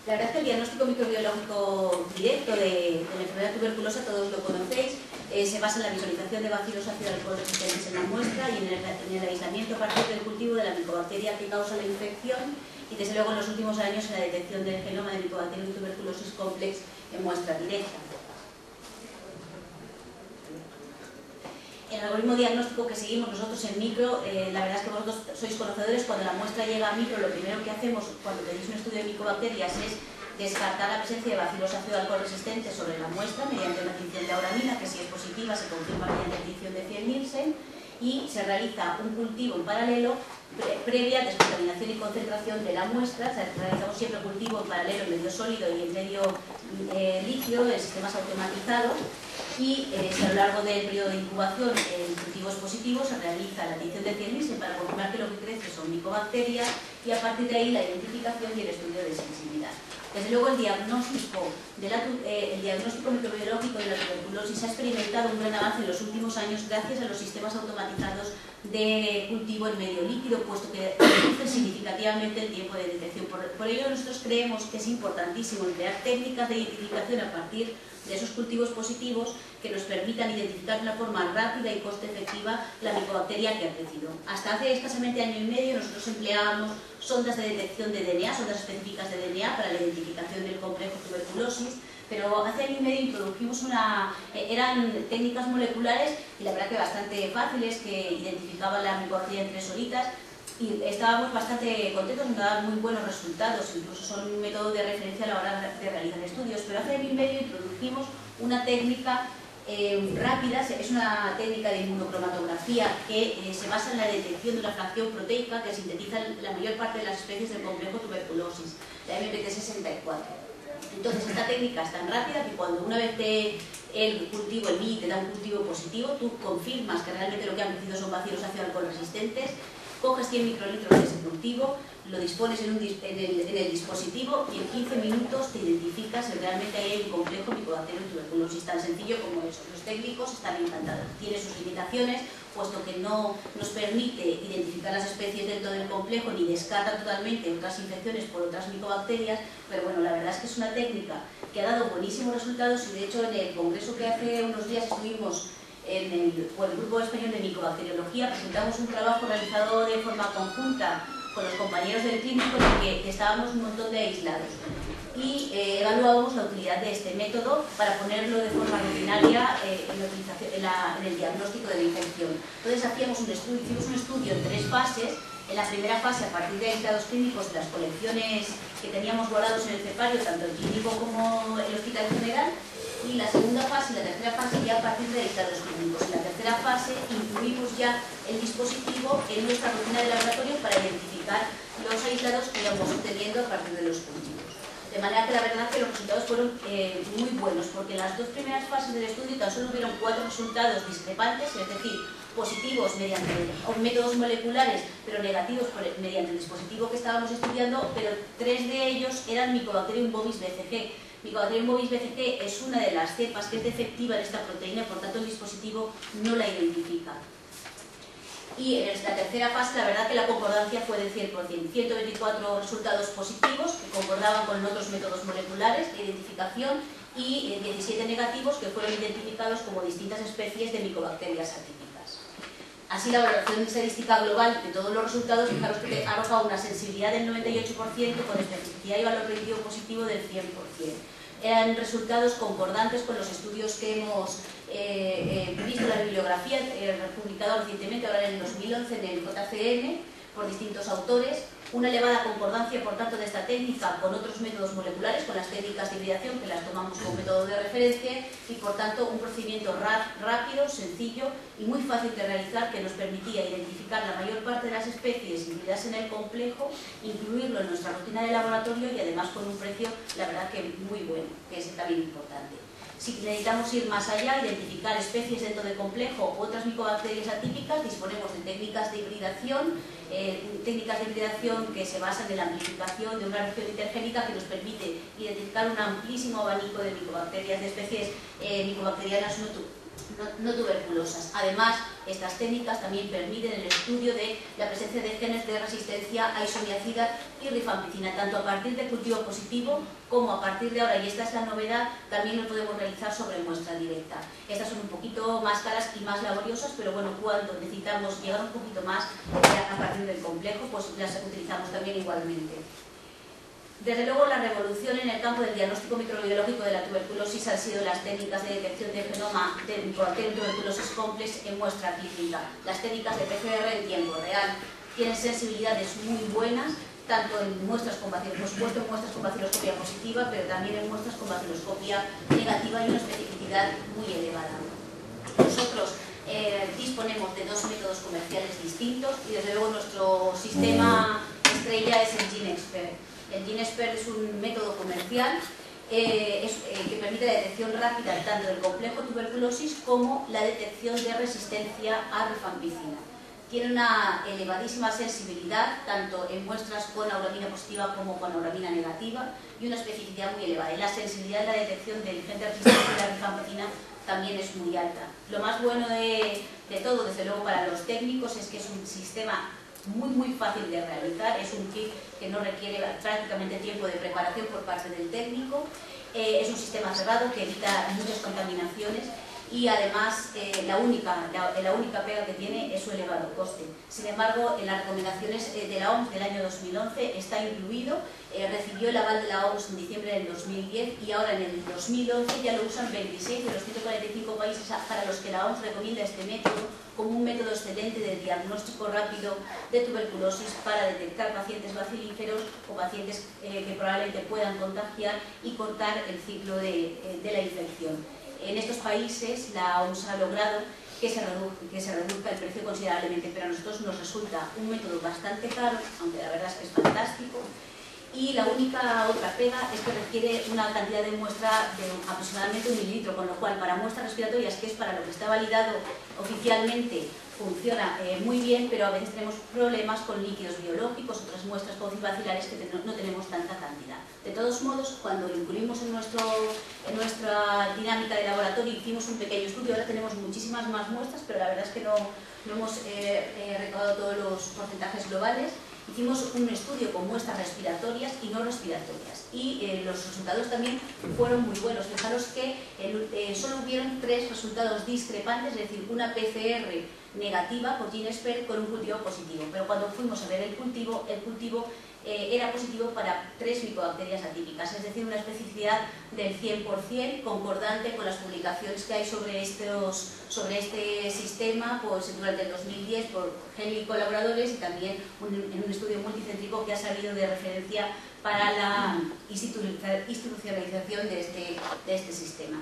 La verdad es que el diagnóstico microbiológico directo de la enfermedad tuberculosa, todos lo conocéis, se basa en la visualización de bacilos ácido alcohol resistentes en la muestra y en el aislamiento a partir del cultivo de la micobacteria que causa la infección y desde luego en los últimos años en la detección del genoma de Mycobacterium tuberculosis complex en muestra directa. El algoritmo diagnóstico que seguimos nosotros en micro, la verdad es que vosotros sois conocedores, cuando la muestra llega a micro, lo primero que hacemos cuando tenéis un estudio de micobacterias es descartar la presencia de bacilos ácido alcohol resistentes sobre la muestra mediante una tinción de auramina, que si es positiva se confirma mediante tinción de Fiel-Nielsen, y se realiza un cultivo en paralelo previa descontaminación y concentración de la muestra. O sea, realizamos siempre cultivo en paralelo en medio sólido y en medio líquido en sistemas automatizados. Y si a lo largo del periodo de incubación el cultivo es positivo, se realiza la tinción de Fiel-Nielsen para confirmar que lo que crece son micobacterias y a partir de ahí la identificación y el estudio de sensibilidad. Desde luego el diagnóstico microbiológico de la tuberculosis ha experimentado un gran avance en los últimos años gracias a los sistemas automatizados de cultivo en medio líquido, puesto que reducen significativamente el tiempo de detección. Por ello nosotros creemos que es importantísimo emplear técnicas de identificación a partir de esos cultivos positivos que nos permitan identificar de una forma rápida y coste efectiva la micobacteria que ha crecido. Hasta hace escasamente año y medio nosotros empleábamos sondas de detección de DNA, sondas específicas de DNA para la identificación del complejo tuberculosis, pero hace año y medio introdujimos eran técnicas moleculares y la verdad que bastante fáciles, que identificaban la micobacteria en 3 horitas y estábamos bastante contentos, nos daban muy buenos resultados, incluso son un método de referencia a la hora de realizar estudios, pero hace año y medio introdujimos una técnica rápida, es una técnica de inmunocromatografía que se basa en la detección de una fracción proteica que sintetiza la mayor parte de las especies del complejo tuberculosis, la MPT64. Entonces esta técnica es tan rápida que cuando una vez el cultivo, el MI, te da un cultivo positivo, tú confirmas que realmente lo que han crecido son bacilos ácido alcohol resistentes, coges 100 microlitros de ese cultivo, lo dispones en el dispositivo y en 15 minutos te identificas si realmente hay un complejo Mycobacterium tuberculosis, tan sencillo como eso. Los técnicos están encantados. Tiene sus limitaciones, puesto que no nos permite identificar las especies dentro del complejo ni descarta totalmente otras infecciones por otras micobacterias, pero bueno, la verdad es que es una técnica que ha dado buenísimos resultados y de hecho en el congreso que hace unos días estuvimos por el Grupo Español de Micobacteriología, presentamos un trabajo realizado de forma conjunta con los compañeros del clínico en el que estábamos un montón de aislados y evaluábamos la utilidad de este método para ponerlo de forma rutinaria en el diagnóstico de la infección. Entonces hicimos un estudio en 3 fases. En la primera fase, a partir de aislados clínicos de las colecciones que teníamos guardados en el cepario, tanto el clínico como el hospital general, y la segunda fase y la tercera fase ya a partir de aislados clínicos. En la tercera fase incluimos ya el dispositivo en nuestra rutina de laboratorio para identificar los aislados que íbamos obteniendo a partir de los cultivos. De manera que la verdad es que los resultados fueron muy buenos, porque en las 2 primeras fases del estudio tan solo hubieron 4 resultados discrepantes, es decir, positivos mediante métodos moleculares, pero negativos mediante el dispositivo que estábamos estudiando, pero 3 de ellos eran Mycobacterium bovis BCG. Mycobacterium bovis BCG es una de las cepas que es defectiva en esta proteína, por tanto el dispositivo no la identifica. Y en esta tercera fase la verdad que la concordancia fue del 100%, 124 resultados positivos que concordaban con otros métodos moleculares de identificación y 17 negativos que fueron identificados como distintas especies de micobacterias atípicas. Así la valoración estadística global de todos los resultados, fijaros que arroja una sensibilidad del 98% con especificidad y valor predictivo positivo del 100%. Eran resultados concordantes con los estudios que hemos visto en la bibliografía, publicado recientemente, ahora en el 2011 en el JCM, por distintos autores. Una elevada concordancia, por tanto, de esta técnica con otros métodos moleculares, con las técnicas de hibridación, que las tomamos como método de referencia, y por tanto un procedimiento rápido, sencillo y muy fácil de realizar, que nos permitía identificar la mayor parte de las especies híbridas en el complejo, incluirlo en nuestra rutina de laboratorio y además con un precio, la verdad que muy bueno, que es también importante. Si necesitamos ir más allá, identificar especies dentro del complejo u otras micobacterias atípicas, disponemos de técnicas de hibridación que se basan en la amplificación de una reacción intergénica que nos permite identificar un amplísimo abanico de micobacterias, de especies micobacterianas no tuberculosas. Además, estas técnicas también permiten el estudio de la presencia de genes de resistencia a isoniazida y rifampicina, tanto a partir del cultivo positivo como a partir de ahora, y esta es la novedad, también lo podemos realizar sobre muestra directa. Estas son un poquito más caras y más laboriosas, pero bueno, cuando necesitamos llegar un poquito más a partir del complejo, pues las utilizamos también igualmente. Desde luego, la revolución en el campo del diagnóstico microbiológico de la tuberculosis han sido las técnicas de detección de genoma de bacterium tuberculosis complex en muestra clínica. Las técnicas de PCR en tiempo real tienen sensibilidades muy buenas, tanto en muestras con baciloscopia positiva, pero también en muestras con baciloscopia negativa y una especificidad muy elevada. Nosotros disponemos de dos métodos comerciales distintos y desde luego nuestro sistema estrella es el GeneXpert. El GeneXpert es un método comercial que permite la detección rápida tanto del complejo tuberculosis como la detección de resistencia a rifampicina. Tiene una elevadísima sensibilidad tanto en muestras con auramina positiva como con auramina negativa y una especificidad muy elevada. Y la sensibilidad de la detección del gen de resistencia a la rifampicina también es muy alta. Lo más bueno de todo, desde luego para los técnicos, es que es un sistema muy fácil de realizar, es un kit que no requiere prácticamente tiempo de preparación por parte del técnico, es un sistema cerrado que evita muchas contaminaciones y además la única pega que tiene es su elevado coste. Sin embargo, en las recomendaciones de la OMS del año 2011 está incluido, recibió el aval de la OMS en diciembre del 2010 y ahora en el 2011 ya lo usan 26 de los 145 países para los que la OMS recomienda este método como un método excelente de diagnóstico rápido de tuberculosis para detectar pacientes bacilíferos o pacientes que probablemente puedan contagiar y cortar el ciclo de la infección. En estos países la OMS ha logrado que se reduzca el precio considerablemente, pero a nosotros nos resulta un método bastante caro, aunque la verdad es que es fantástico. Y la única otra pega es que requiere una cantidad de muestra de aproximadamente 1 mililitro, con lo cual para muestras respiratorias, que es para lo que está validado oficialmente, funciona muy bien, pero a veces tenemos problemas con líquidos biológicos, otras muestras bacilares que no tenemos tanta cantidad. De todos modos, cuando lo incluimos en nuestra dinámica de laboratorio, hicimos un pequeño estudio, ahora tenemos muchísimas más muestras, pero la verdad es que no hemos recaudado todos los porcentajes globales. Hicimos un estudio con muestras respiratorias y no respiratorias y los resultados también fueron muy buenos. Fijaros que solo hubieron 3 resultados discrepantes, es decir, una PCR negativa por GeneXpert con un cultivo positivo, pero cuando fuimos a ver el cultivo era positivo para 3 micobacterias atípicas, es decir, una especificidad del 100%, concordante con las publicaciones que hay sobre este sistema pues, durante el 2010 por Henley y colaboradores y también en un estudio multicéntrico que ha servido de referencia para la institucionalización de este sistema.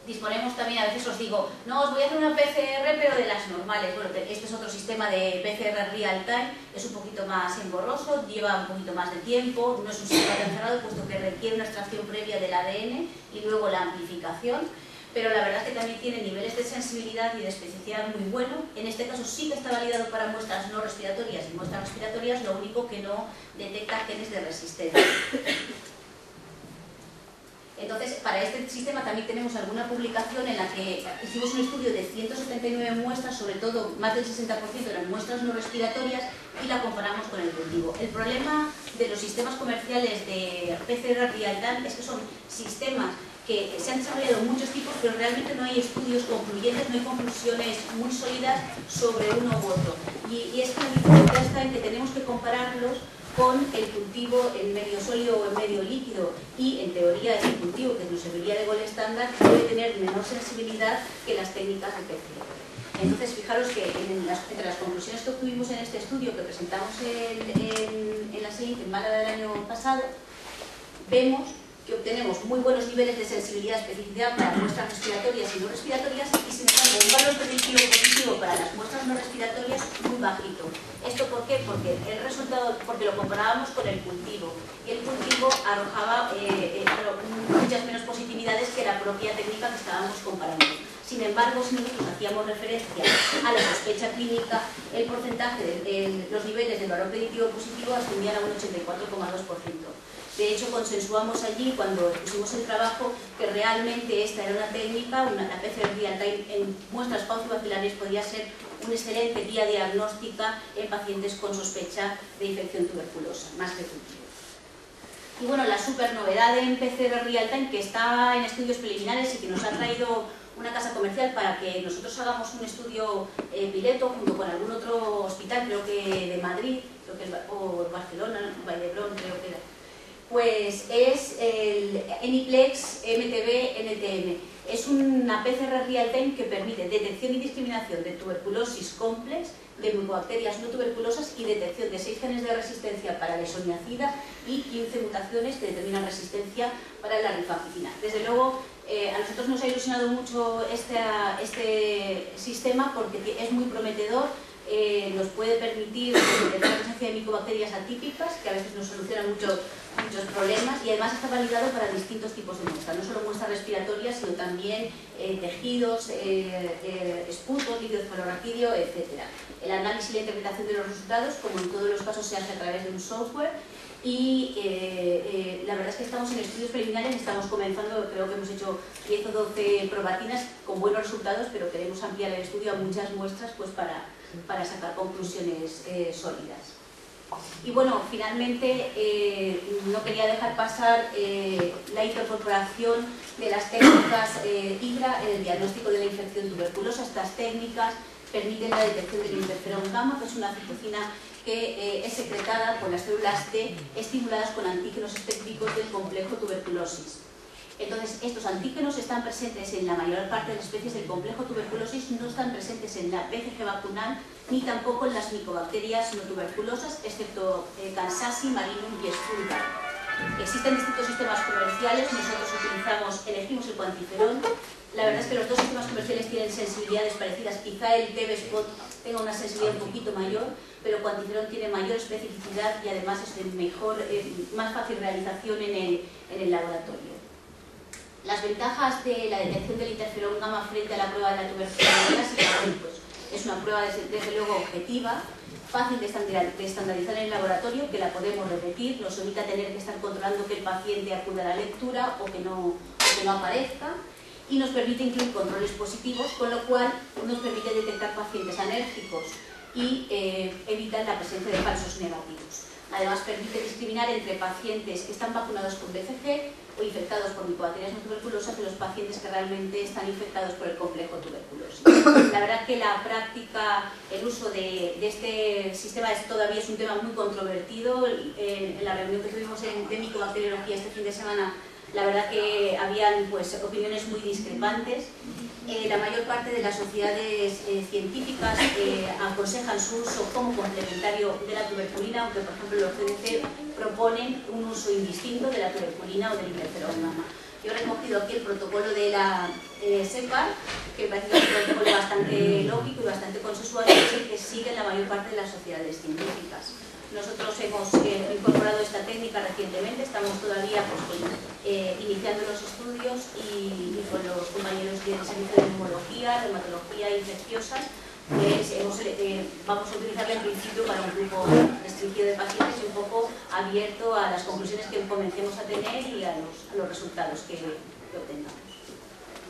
Disponemos también, a veces os digo, no, os voy a hacer una PCR pero de las normales. Bueno, este es otro sistema de PCR real time, es un poquito más engorroso, lleva un poquito más de tiempo, no es un sistema tan cerrado puesto que requiere una extracción previa del ADN y luego la amplificación, pero la verdad es que también tiene niveles de sensibilidad y de especificidad muy buenos. En este caso sí que está validado para muestras no respiratorias y muestras respiratorias, lo único que no detecta genes de resistencia. Entonces, para este sistema también tenemos alguna publicación en la que hicimos un estudio de 179 muestras, sobre todo más del 60% eran muestras no respiratorias, y la comparamos con el cultivo. El problema de los sistemas comerciales de PCR real-time es que son sistemas que se han desarrollado muchos tipos, pero realmente no hay estudios concluyentes, no hay conclusiones muy sólidas sobre uno u otro. Y es que la dificultad está en que tenemos que compararlos con el cultivo en medio sólido o en medio líquido y en teoría el cultivo que nos serviría de gold estándar debe tener menor sensibilidad que las técnicas de PCR. Entonces fijaros que entre las conclusiones que obtuvimos en este estudio que presentamos en la SEINT en Málaga del año pasado, vemos que obtenemos muy buenos niveles de sensibilidad y especificidad para muestras respiratorias y no respiratorias y sin embargo un valor predictivo positivo para las muestras no respiratorias muy bajito. ¿Esto por qué? Porque lo comparábamos con el cultivo y el cultivo arrojaba muchas menos positividades que la propia técnica que estábamos comparando. Sin embargo, si nosotros hacíamos referencia a la sospecha clínica, el porcentaje de los niveles del valor predictivo positivo ascendían a un 84,2%. De de hecho consensuamos allí cuando pusimos el trabajo que realmente esta era una técnica, la PCR real time en muestras paucibacilares podía ser una excelente guía diagnóstica en pacientes con sospecha de infección tuberculosa, más que cultivo. Y bueno, la super novedad en PCR real time, que está en estudios preliminares y que nos ha traído una casa comercial para que nosotros hagamos un estudio piloto junto con algún otro hospital, creo que de Madrid, creo que o Barcelona, Vallebrón, creo que era, pues es el Eniplex MTB-NTM. Es una PCR real-time que permite detección y discriminación de tuberculosis complex, de micobacterias no tuberculosas y detección de 6 genes de resistencia para la isoniazida y 15 mutaciones que determinan resistencia para la rifampicina. Desde luego, a nosotros nos ha ilusionado mucho este sistema porque es muy prometedor. Nos puede permitir detectar la presencia de micobacterias atípicas, que a veces nos solucionan muchos problemas, y además está validado para distintos tipos de muestras, no solo muestras respiratorias, sino también tejidos, esputos, líquido cefalorraquídeo, etc. El análisis y la interpretación de los resultados, como en todos los casos, se hace a través de un software. Y la verdad es que estamos en estudios preliminares, estamos comenzando, creo que hemos hecho 10 o 12 probatinas con buenos resultados, pero queremos ampliar el estudio a muchas muestras pues para sacar conclusiones sólidas. Y bueno, finalmente no quería dejar pasar la incorporación de las técnicas HYDRA en el diagnóstico de la infección tuberculosa. Estas técnicas permiten la detección del interferón gamma, que es una citocina que es secretada por las células T estimuladas con antígenos específicos del complejo tuberculosis. Entonces, estos antígenos están presentes en la mayor parte de las especies del complejo tuberculosis, no están presentes en la BCG vacunal ni tampoco en las micobacterias no tuberculosas, excepto Kansasi, Marinum y Spulgar. Existen distintos sistemas comerciales, nosotros elegimos el cuantiferol. La verdad es que los dos sistemas comerciales tienen sensibilidades parecidas, quizá el TB-Spot tenga una sensibilidad un poquito mayor, pero cuantiferol tiene mayor especificidad y además es de más fácil realización en el laboratorio. Las ventajas de la detección del interferón gamma frente a la prueba de la tuberculosis, pues, es una prueba desde luego objetiva, fácil de estandarizar en el laboratorio, que la podemos repetir, nos evita tener que estar controlando que el paciente acuda a la lectura o que no aparezca, y nos permite incluir controles positivos, con lo cual nos permite detectar pacientes alérgicos y evitar la presencia de falsos negativos. Además, permite discriminar entre pacientes que están vacunados con BCG o infectados por micobacterias no tuberculosas de los pacientes que realmente están infectados por el complejo tuberculosis. La verdad que la práctica, el uso de este sistema todavía es un tema muy controvertido. En la reunión que tuvimos de micobacteriología este fin de semana, la verdad que habían pues, opiniones muy discrepantes. La mayor parte de las sociedades científicas aconsejan su uso como complementario de la tuberculina, aunque por ejemplo los CDC proponen un uso indistinto de la tuberculina o del interferón gamma. Yo he recogido aquí el protocolo de la SEPAR, que parece que es un protocolo bastante lógico y bastante consensuado, que sigue la mayor parte de las sociedades científicas. Nosotros hemos incorporado esta técnica recientemente, estamos todavía pues, iniciando los estudios y con los compañeros del servicio de neumología, reumatología infecciosas, pues vamos a utilizarla en principio para un grupo restringido de pacientes y un poco abierto a las conclusiones que comencemos a tener y a los resultados que obtengamos.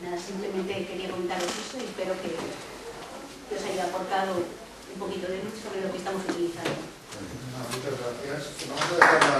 Nada, simplemente quería comentaros eso y espero que os haya aportado un poquito de luz sobre lo que estamos utilizando. Muchas gracias. Vamos a dejar